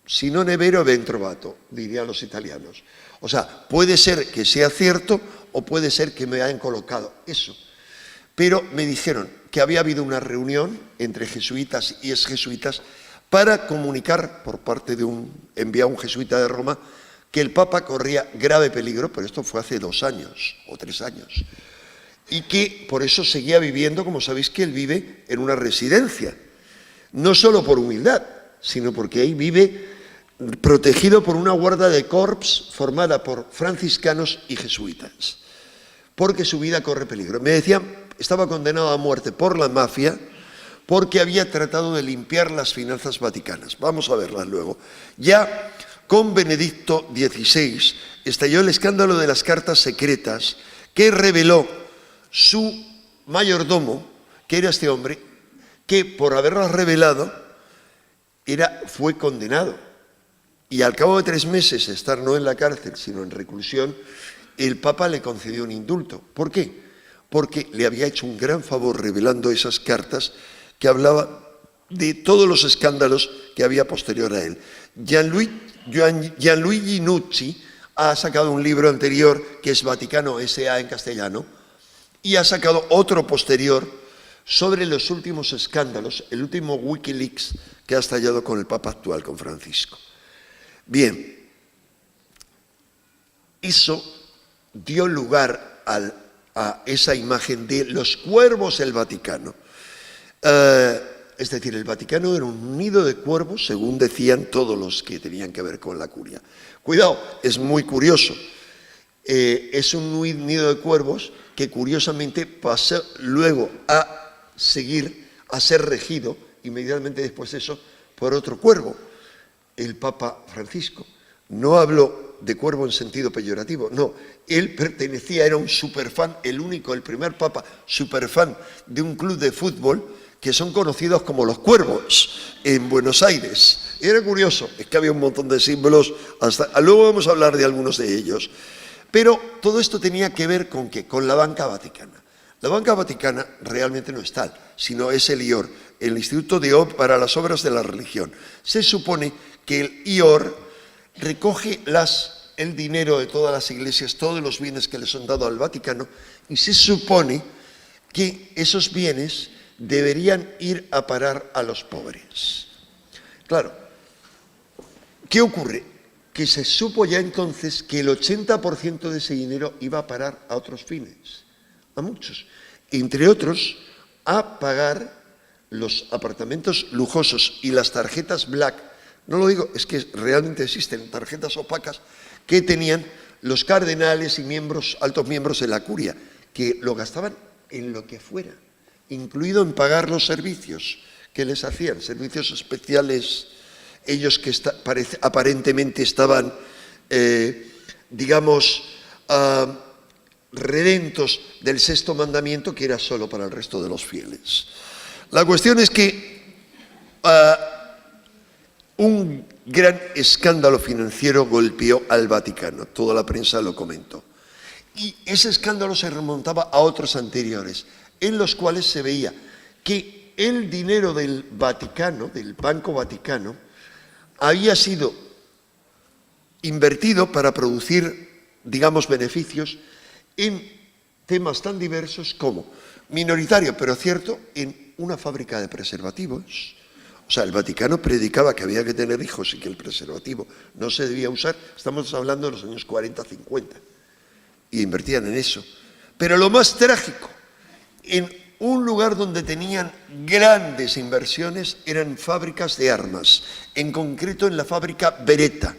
si non è vero ben trovato, dirían los italianos. O sea, puede ser que sea cierto o puede ser que me hayan colocado eso. Pero me dijeron que había habido una reunión entre jesuitas y exjesuitas para comunicar por parte de enviado un jesuita de Roma que el Papa corría grave peligro, pero esto fue hace 2 años o 3 años, y que por eso seguía viviendo, como sabéis que él vive en una residencia, no solo por humildad, sino porque ahí vive protegido por una guarda de corps formada por franciscanos y jesuitas, porque su vida corre peligro. Me decían, estaba condenado a muerte por la mafia porque había tratado de limpiar las finanzas vaticanas. Vamos a verlas luego. Ya con Benedicto XVI estalló el escándalo de las cartas secretas que reveló su mayordomo, que era este hombre, que por haberlas revelado fue condenado. Y al cabo de 3 meses de estar no en la cárcel, sino en reclusión, el Papa le concedió un indulto. ¿Por qué? Porque le había hecho un gran favor revelando esas cartas que hablaban de todos los escándalos que había posterior a él. Gianluigi Nucci ha sacado un libro anterior que es Vaticano S.A. en castellano y ha sacado otro posterior sobre los últimos escándalos, el último Wikileaks que ha estallado con el Papa actual, con Francisco. Bien, eso dio lugar al a esa imagen de los cuervos del Vaticano. Es decir, el Vaticano era un nido de cuervos, según decían todos los que tenían que ver con la curia. Cuidado, es muy curioso. Es un nido de cuervos que curiosamente pasó luego a ser regido inmediatamente después de eso por otro cuervo, el Papa Francisco. No hablo de cuervo en sentido peyorativo, no. Él era un superfan, el primer papa superfan de un club de fútbol que son conocidos como los Cuervos en Buenos Aires. Era curioso, es que había un montón de símbolos, luego vamos a hablar de algunos de ellos. Pero todo esto tenía que ver con ¿qué? Con la banca vaticana. La banca vaticana realmente no es tal, sino es el IOR, el Instituto de para las Obras de la Religión. Se supone que el IOR recoge el dinero de todas las iglesias, todos los bienes que les han dado al Vaticano, y se supone que esos bienes deberían ir a parar a los pobres. Claro, ¿qué ocurre? Que se supo ya entonces que el 80% de ese dinero iba a parar a otros fines, a muchos, entre otros a pagar los apartamentos lujosos y las tarjetas black. No lo digo, es que realmente existen tarjetas opacas que tenían los cardenales y altos miembros de la curia, que lo gastaban en lo que fuera, incluido en pagar los servicios que les hacían, servicios especiales, ellos que aparentemente estaban, redentos del sexto mandamiento, que era solo para el resto de los fieles. La cuestión es que un gran escándalo financiero golpeó al Vaticano, toda la prensa lo comentó. Y ese escándalo se remontaba a otros anteriores, en los cuales se veía que el dinero del Vaticano, del Banco Vaticano, había sido invertido para producir, beneficios en temas tan diversos como, minoritario pero cierto, en una fábrica de preservativos. O sea, el Vaticano predicaba que había que tener hijos y que el preservativo no se debía usar. Estamos hablando de los años 40, 50. Y invertían en eso. Pero lo más trágico, en un lugar donde tenían grandes inversiones eran fábricas de armas, en concreto en la fábrica Beretta.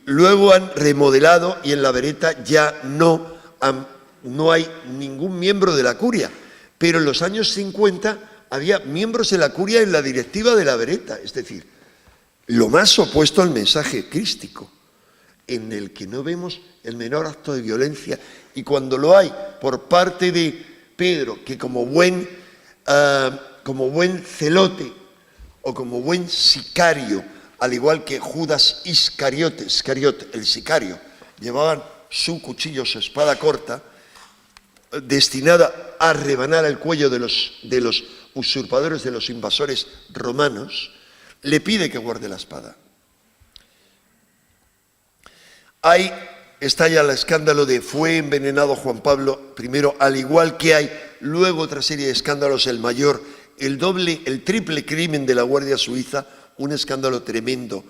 Luego han remodelado y en la Beretta ya no hay ningún miembro de la curia, pero en los años 50 había miembros de la curia en la directiva de la Beretta, es decir, lo más opuesto al mensaje crístico, en el que no vemos el menor acto de violencia, y cuando lo hay por parte de Pedro, que como buen celote o como buen sicario, al igual que Judas Iscariot, el sicario, llevaban su cuchillo, su espada corta, destinada a rebanar el cuello de los usurpadores, de los invasores romanos, le pide que guarde la espada. Ahí está ya el escándalo de fue envenenado Juan Pablo I, al igual que hay luego otra serie de escándalos, el mayor, el triple crimen de la Guardia Suiza, un escándalo tremendo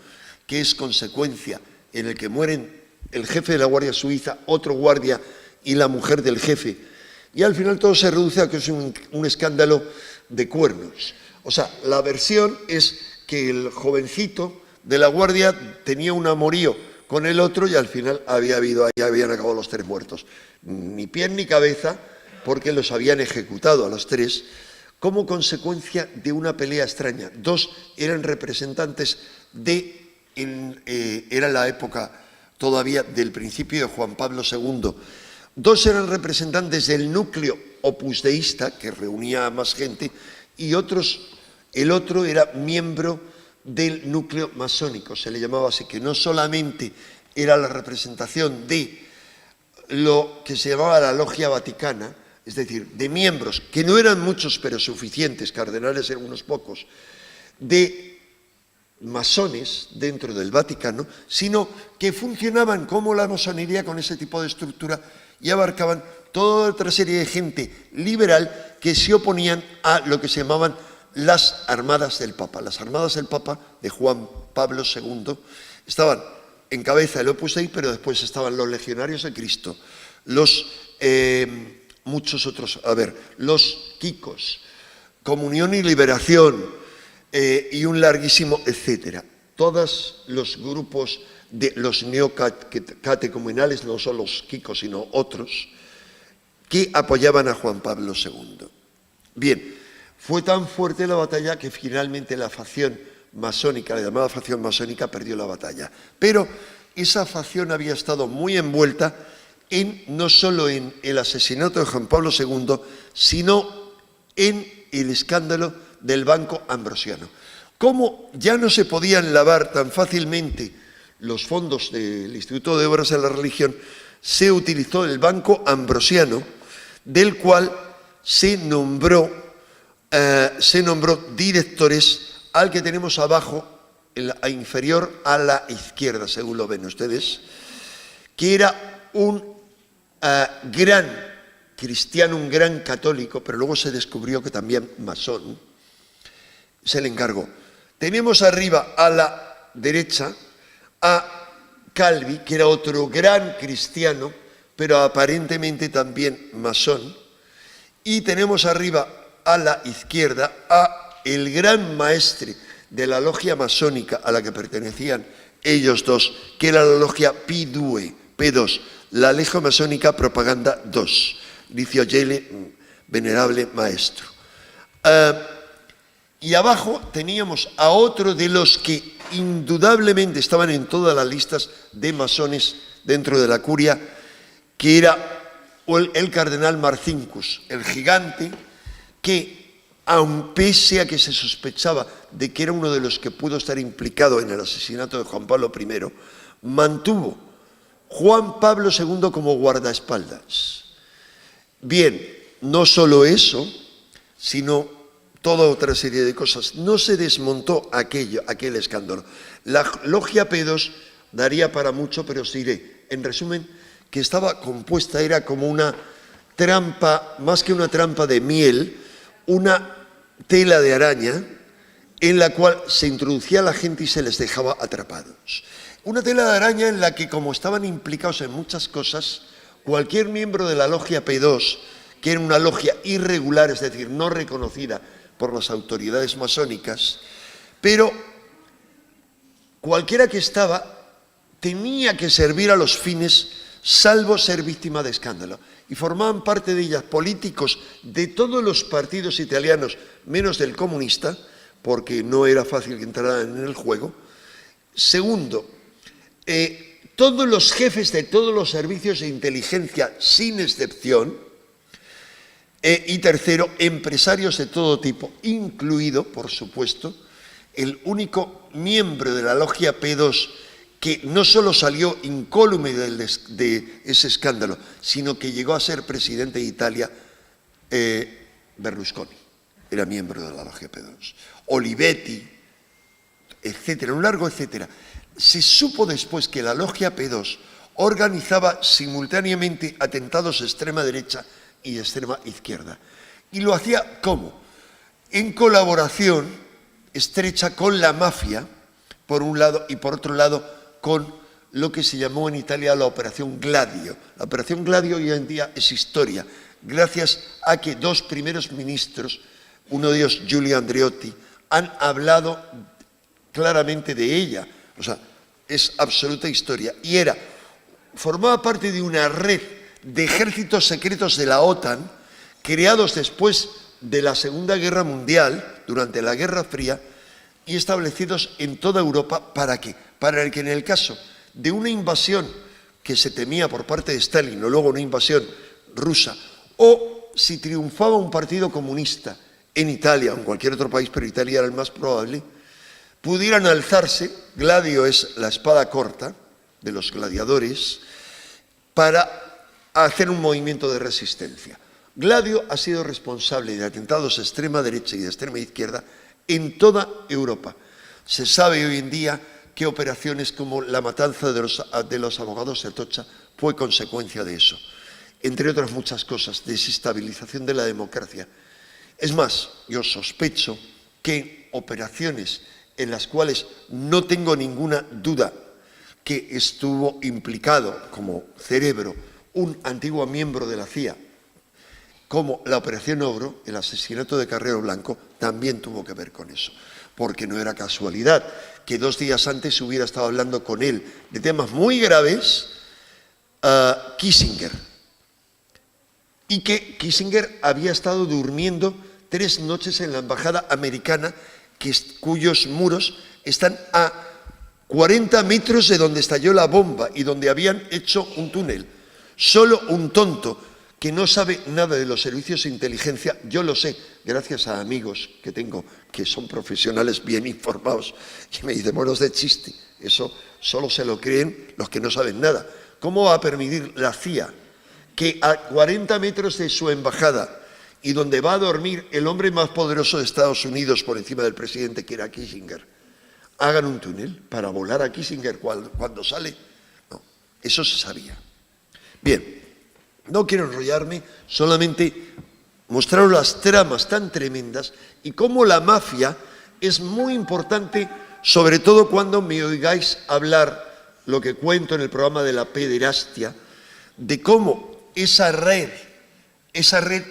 que es consecuencia en el que mueren el jefe de la Guardia Suiza, otro guardia y la mujer del jefe. Y al final todo se reduce a que es un escándalo de cuernos. O sea, la versión es que el jovencito de la guardia tenía un amorío con el otro y al final habían acabado los tres muertos. Ni pie ni cabeza, porque los habían ejecutado a los tres como consecuencia de una pelea extraña. Dos eran representantes era la época todavía del principio de Juan Pablo II. Dos eran representantes del núcleo opusdeísta, que reunía a más gente, y el otro era miembro del núcleo masónico, se le llamaba así, que no solamente era la representación de lo que se llamaba la logia vaticana, es decir, de miembros, que no eran muchos pero suficientes, cardenales eran unos pocos, de masones dentro del Vaticano, sino que funcionaban como la masonería con ese tipo de estructura y abarcaban toda otra serie de gente liberal que se oponían a lo que se llamaban las armadas del Papa. Las armadas del Papa de Juan Pablo II estaban en cabeza del Opus Dei, pero después estaban los legionarios de Cristo, muchos otros, los Kikos, Comunión y Liberación, y un larguísimo etcétera. Todos los grupos de los neocatecumenales, no son los Kikos, sino otros, que apoyaban a Juan Pablo II. Bien, fue tan fuerte la batalla que finalmente la facción masónica, la llamada facción masónica, perdió la batalla. Pero esa facción había estado muy envuelta no solo en el asesinato de Juan Pablo II, sino en el escándalo del Banco Ambrosiano. Como ya no se podían lavar tan fácilmente los fondos del Instituto de Obras de la Religión, se utilizó el Banco Ambrosiano, del cual se nombró directores al que tenemos abajo, inferior a la izquierda, según lo ven ustedes, que era un gran cristiano, un gran católico, pero luego se descubrió que también masón, se le encargó. Tenemos arriba a la derecha a Calvi, que era otro gran cristiano, pero aparentemente también masón, y tenemos arriba a la izquierda a el gran maestre de la logia masónica a la que pertenecían ellos dos, que era la logia P2, la Legión Masónica Propaganda 2, Licio Gelle, venerable maestro. Y abajo teníamos a otro de los que indudablemente estaban en todas las listas de masones dentro de la curia, que era el cardenal Marcinkus, el gigante, que, aun pese a que se sospechaba de que era uno de los que pudo estar implicado en el asesinato de Juan Pablo I, mantuvo Juan Pablo II como guardaespaldas. Bien, no solo eso, sino toda otra serie de cosas. No se desmontó aquel escándalo. La logia P2 daría para mucho, pero os diré, en resumen, que estaba compuesta, era como una trampa, más que una trampa de miel, una tela de araña en la cual se introducía a la gente y se les dejaba atrapados. Una tela de araña en la que, como estaban implicados en muchas cosas, cualquier miembro de la logia P2, que era una logia irregular, es decir, no reconocida por las autoridades masónicas, pero cualquiera que estaba tenía que servir a los fines, salvo ser víctima de escándalo. Y formaban parte de ellas políticos de todos los partidos italianos, menos del comunista, porque no era fácil que entraran en el juego. Segundo, todos los jefes de todos los servicios de inteligencia, sin excepción. Y tercero, empresarios de todo tipo, incluido, por supuesto, el único miembro de la logia P2 que no solo salió incólume de ese escándalo, sino que llegó a ser presidente de Italia, Berlusconi, era miembro de la logia P2. Olivetti, etcétera, un largo etcétera. Se supo después que la logia P2 organizaba simultáneamente atentados de extrema derecha y extrema izquierda. Y lo hacía, ¿cómo? En colaboración estrecha con la mafia, por un lado, y por otro lado, con lo que se llamó en Italia la Operación Gladio. La Operación Gladio hoy en día es historia, gracias a que dos primeros ministros, uno de ellos Giulio Andreotti, han hablado claramente de ella. O sea, es absoluta historia. Y formaba parte de una red de ejércitos secretos de la OTAN, creados después de la Segunda Guerra Mundial, durante la Guerra Fría, y establecidos en toda Europa. ¿Para qué? Para que en el caso de una invasión que se temía por parte de Stalin, o luego una invasión rusa, o si triunfaba un partido comunista en Italia o en cualquier otro país, pero Italia era el más probable, pudieran alzarse, gladio es la espada corta de los gladiadores, para hacer un movimiento de resistencia. Gladio ha sido responsable de atentados de extrema derecha y de extrema izquierda en toda Europa. Se sabe hoy en día que operaciones como la matanza de los abogados de Atocha fue consecuencia de eso. Entre otras muchas cosas, desestabilización de la democracia. Es más, yo sospecho que operaciones en las cuales no tengo ninguna duda que estuvo implicado como cerebro un antiguo miembro de la CIA, como la Operación Ogro, el asesinato de Carrero Blanco, también tuvo que ver con eso. Porque no era casualidad que 2 días antes hubiera estado hablando con él de temas muy graves Kissinger. Y que Kissinger había estado durmiendo 3 noches en la embajada americana, cuyos muros están a 40 metros de donde estalló la bomba y donde habían hecho un túnel. Solo un tonto que no sabe nada de los servicios de inteligencia, yo lo sé, gracias a amigos que tengo que son profesionales bien informados, y me dicen, bueno, es de chiste, eso solo se lo creen los que no saben nada. ¿Cómo va a permitir la CIA que a 40 metros de su embajada y donde va a dormir el hombre más poderoso de Estados Unidos por encima del presidente, que era Kissinger, hagan un túnel para volar a Kissinger cuando sale? No, eso se sabía. Bien, no quiero enrollarme, solamente mostraros las tramas tan tremendas y cómo la mafia es muy importante, sobre todo cuando me oigáis hablar, lo que cuento en el programa de la pederastia, de cómo esa red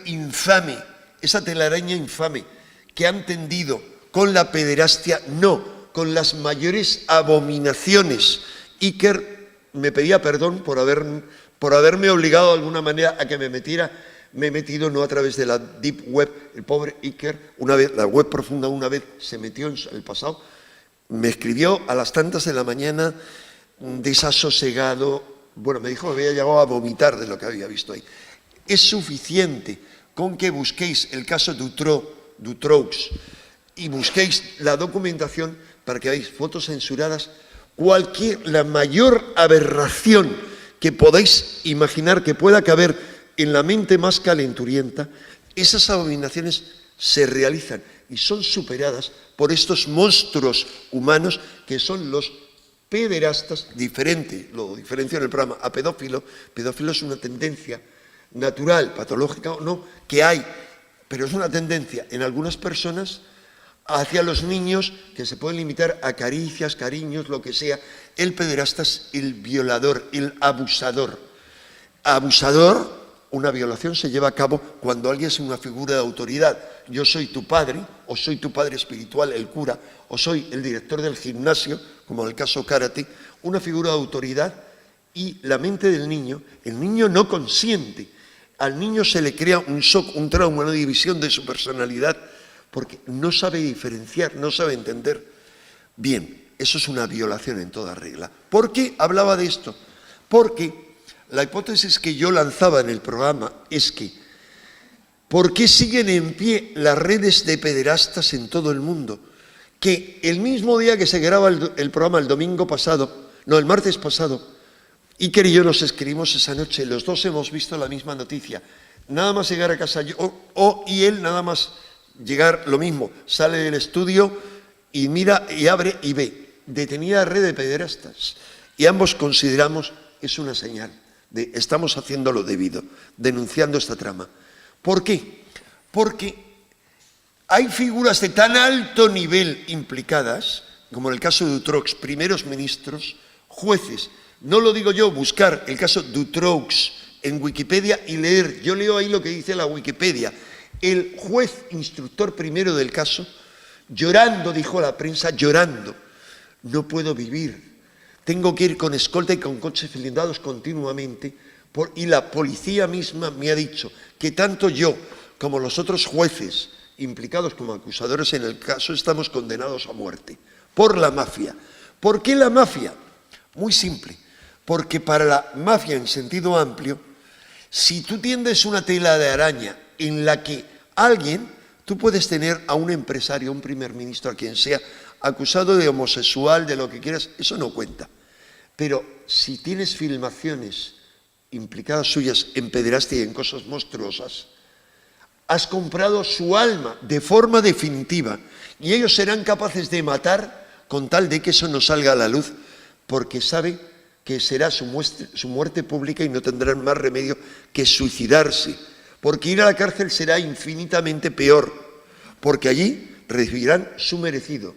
infame, esa telaraña infame que han tendido con la pederastia, no, con las mayores abominaciones. Iker me pedía perdón por haberme obligado de alguna manera a que me he metido no a través de la Deep Web, el pobre Iker, una vez, la web profunda una vez se metió en el pasado, me escribió a las tantas de la mañana, desasosegado, bueno, me dijo que había llegado a vomitar de lo que había visto ahí. Es suficiente con que busquéis el caso Dutroux y busquéis la documentación para que veáis fotos censuradas, la mayor aberración que podáis imaginar que pueda caber en la mente más calenturienta, esas abominaciones se realizan y son superadas por estos monstruos humanos que son los pederastas, lo diferencio en el programa a pedófilo. Pedófilo es una tendencia natural, patológica o no, que hay, pero es una tendencia en algunas personas hacia los niños que se pueden limitar a caricias, cariños, lo que sea. El pederasta es el violador, el abusador. Abusador, una violación se lleva a cabo cuando alguien es una figura de autoridad. Yo soy tu padre, o soy tu padre espiritual, el cura, o soy el director del gimnasio, como en el caso Karate, una figura de autoridad, y la mente del niño, el niño no consiente. Al niño se le crea un shock, un trauma, una división de su personalidad, porque no sabe diferenciar, no sabe entender. Bien, eso es una violación en toda regla. ¿Por qué hablaba de esto? Porque la hipótesis que yo lanzaba en el programa es que ¿por qué siguen en pie las redes de pederastas en todo el mundo? Que el mismo día que se graba el programa el martes pasado, Iker y yo nos escribimos esa noche, los dos hemos visto la misma noticia. Nada más llegar a casa y él nada más llegar lo mismo, sale del estudio y mira y abre y ve, detenida red de pederastas. Y ambos consideramos es una señal de estamos haciendo lo debido, denunciando esta trama. ¿Por qué? Porque hay figuras de tan alto nivel implicadas, como en el caso de Dutroux, primeros ministros, jueces. No lo digo yo, buscar el caso Dutroux en Wikipedia y leer. Yo leo ahí lo que dice la Wikipedia. El juez instructor primero del caso, llorando, dijo a la prensa, llorando, no puedo vivir, tengo que ir con escolta y con coches blindados continuamente, y la policía misma me ha dicho que tanto yo como los otros jueces implicados como acusadores en el caso estamos condenados a muerte por la mafia. ¿Por qué la mafia? Muy simple, porque para la mafia en sentido amplio, si tú tiendes una tela de araña en la que tú puedes tener a un empresario, a un primer ministro, a quien sea, acusado de homosexual, de lo que quieras, eso no cuenta. Pero si tienes filmaciones implicadas suyas en pederastia y en cosas monstruosas, has comprado su alma de forma definitiva y ellos serán capaces de matar con tal de que eso no salga a la luz, porque sabe que será su muerte pública y no tendrán más remedio que suicidarse. Porque ir a la cárcel será infinitamente peor, porque allí recibirán su merecido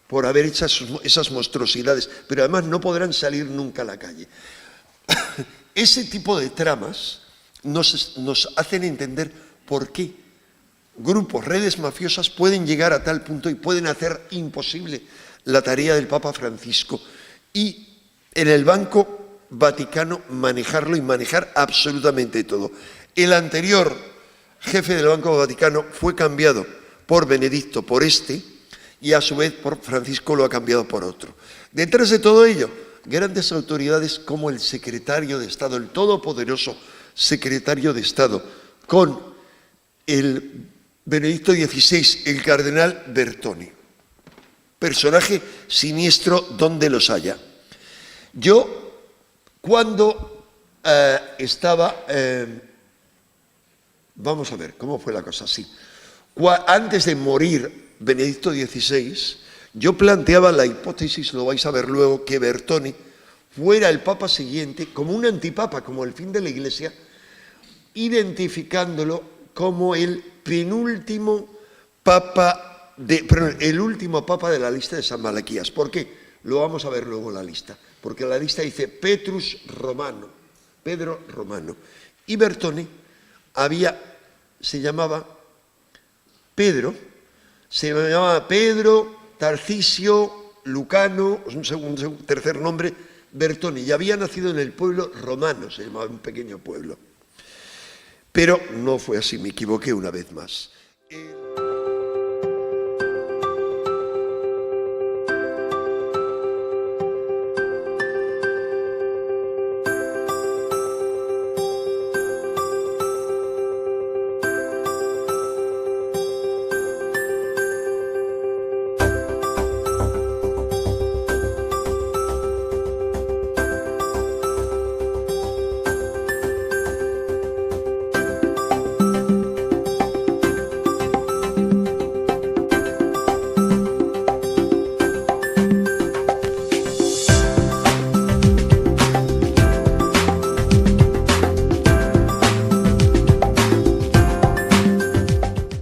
por haber hecho esas monstruosidades, pero además no podrán salir nunca a la calle. Ese tipo de tramas nos hacen entender por qué grupos, redes mafiosas pueden llegar a tal punto y pueden hacer imposible la tarea del Papa Francisco y en el Banco Vaticano manejarlo y manejar absolutamente todo. El anterior jefe del Banco Vaticano fue cambiado por Benedicto, por este, y a su vez por Francisco lo ha cambiado por otro. Detrás de todo ello, grandes autoridades como el secretario de Estado, el todopoderoso secretario de Estado, con el Benedicto XVI, el cardenal Bertoni. Personaje siniestro donde los haya. Yo, cuando estaba... vamos a ver, ¿cómo fue la cosa? Sí. Antes de morir Benedicto XVI, yo planteaba la hipótesis, lo vais a ver luego, que Bertoni fuera el papa siguiente como un antipapa, como el fin de la Iglesia, identificándolo como el penúltimo papa, el último papa de la lista de San Malaquías. ¿Por qué? Lo vamos a ver luego en la lista, porque la lista dice Petrus Romano, Pedro Romano, y Bertoni se llamaba Pedro Tarcisio Lucano, un tercer nombre, Bertoni, y había nacido en el pueblo romano, se llamaba un pequeño pueblo. Pero no fue así, me equivoqué una vez más.